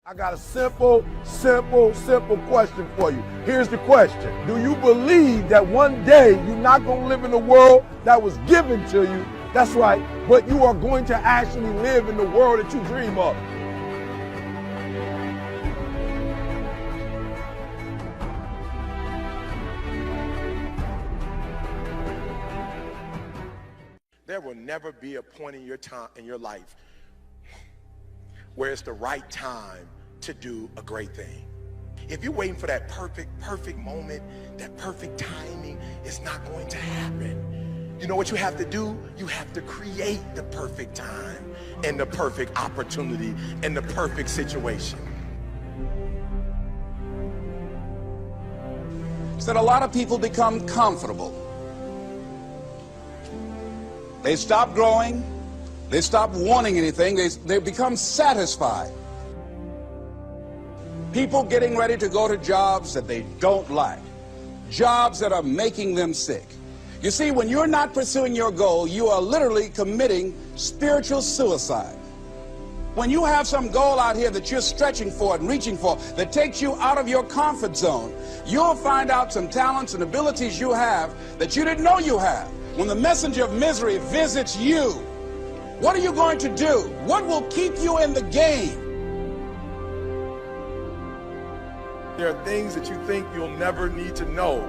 I got a simple question for you. Here's the question. Do you believe that one day you're not going to live in the world that was given to you? That's right. But you are going to actually live in the world that you dream of. There will never be a point in your time in your life where it's the right time to do a great thing. If you're waiting for that perfect moment, that perfect timing, it's not going to happen. You know what you have to do? You have to create the perfect time and the perfect opportunity and the perfect situation. So that a lot of people become comfortable. They stop growing. They stop wanting anything. They become satisfied. People getting ready to go to jobs that they don't like. Jobs that are making them sick. You see, when you're not pursuing your goal, you are literally committing spiritual suicide. When you have some goal out here that you're stretching for and reaching for that takes you out of your comfort zone, you'll find out some talents and abilities you have that you didn't know you have. When the messenger of misery visits you, what are you going to do? What will keep you in the game? There are things that you think you'll never need to know,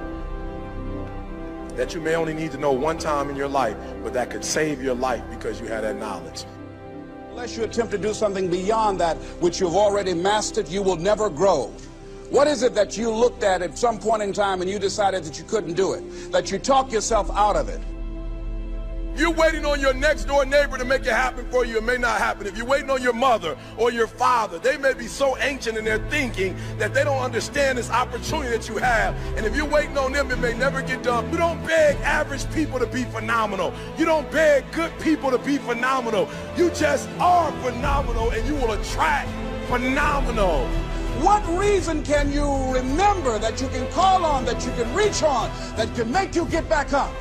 that you may only need to know one time in your life, but that could save your life because you had that knowledge. Unless you attempt to do something beyond that which you've already mastered, you will never grow. What is it that you looked at some point in time and you decided that you couldn't do it, that you talked yourself out of it? You're waiting on your next door neighbor to make it happen for you. It may not happen. If you're waiting on your mother or your father, they may be so ancient in their thinking that they don't understand this opportunity that you have. And if you're waiting on them, it may never get done. You don't beg average people to be phenomenal. You don't beg good people to be phenomenal. You just are phenomenal, and you will attract phenomenal. What reason can you remember that you can call on, that you can reach on, that can make you get back up?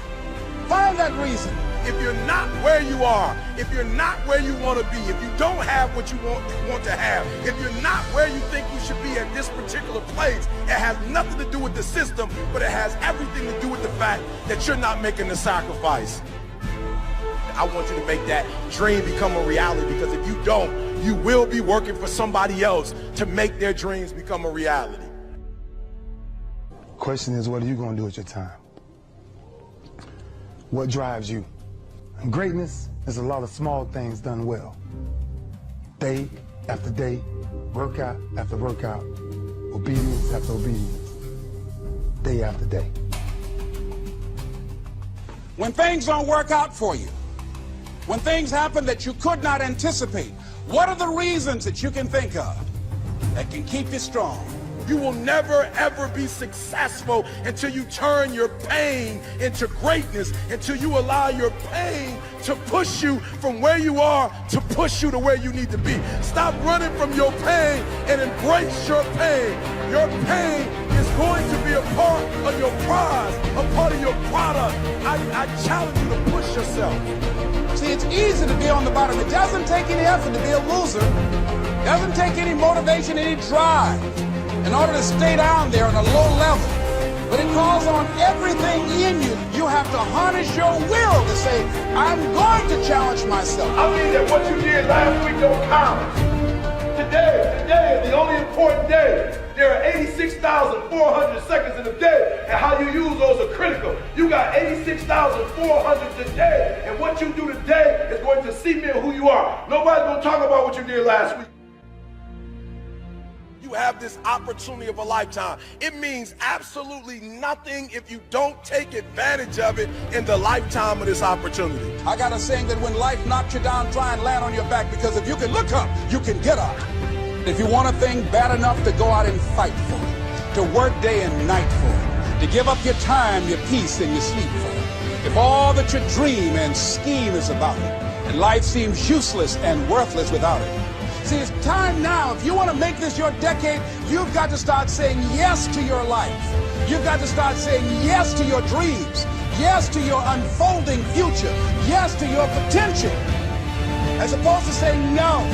Find that reason. If you're not where you are, if you're not where you want to be, if you don't have what you want to have, if you're not where you think you should be at this particular place, it has nothing to do with the system, but it has everything to do with the fact that you're not making the sacrifice. I want you to make that dream become a reality, because if you don't, you will be working for somebody else to make their dreams become a reality. Question is, what are you going to do with your time? What drives you? And greatness is a lot of small things done well. Day after day, workout after workout, obedience after obedience, day after day. When things don't work out for you, when things happen that you could not anticipate, what are the reasons that you can think of that can keep you strong? You will never, ever be successful until you turn your pain into greatness, until you allow your pain to push you from where you are to push you to where you need to be. Stop running from your pain and embrace your pain. Your pain is going to be a part of your prize, a part of your product. I challenge you to push yourself. See, it's easy to be on the bottom. It doesn't take any effort to be a loser. It doesn't take any motivation, any drive in order to stay down there on a low level. But it calls on everything in you. You have to harness your will to say, I'm going to challenge myself. I mean that what you did last week don't count. Today is the only important day. There are 86,400 seconds in a day, and how you use those are critical. You got 86,400 today, and what you do today is going to cement who you are. Nobody's going to talk about what you did last week. You have this opportunity of a lifetime. It means absolutely nothing if you don't take advantage of it in the lifetime of this opportunity. I got a saying that when life knocks you down, try and land on your back, because if you can look up, you can get up. If you want a thing bad enough to go out and fight for it, to work day and night for it, to give up your time, your peace, and your sleep for it, if all that you dream and scheme is about it, and life seems useless and worthless without it, see, it's time now. If you want to make this your decade, you've got to start saying yes to your life. You've got to start saying yes to your dreams, yes to your unfolding future, yes to your potential, as opposed to saying no.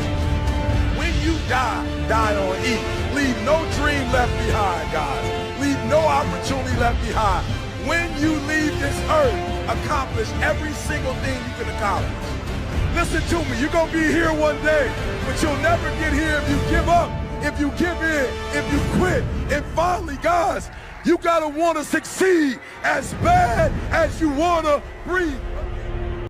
When you die, die on E. Leave no dream left behind, guys. Leave no opportunity left behind. When you leave this earth, accomplish every single thing you can accomplish. Listen to me, you're gonna be here one day, but you'll never get here if you give up, if you give in, if you quit. And finally, guys, you gotta wanna succeed as bad as you wanna breathe.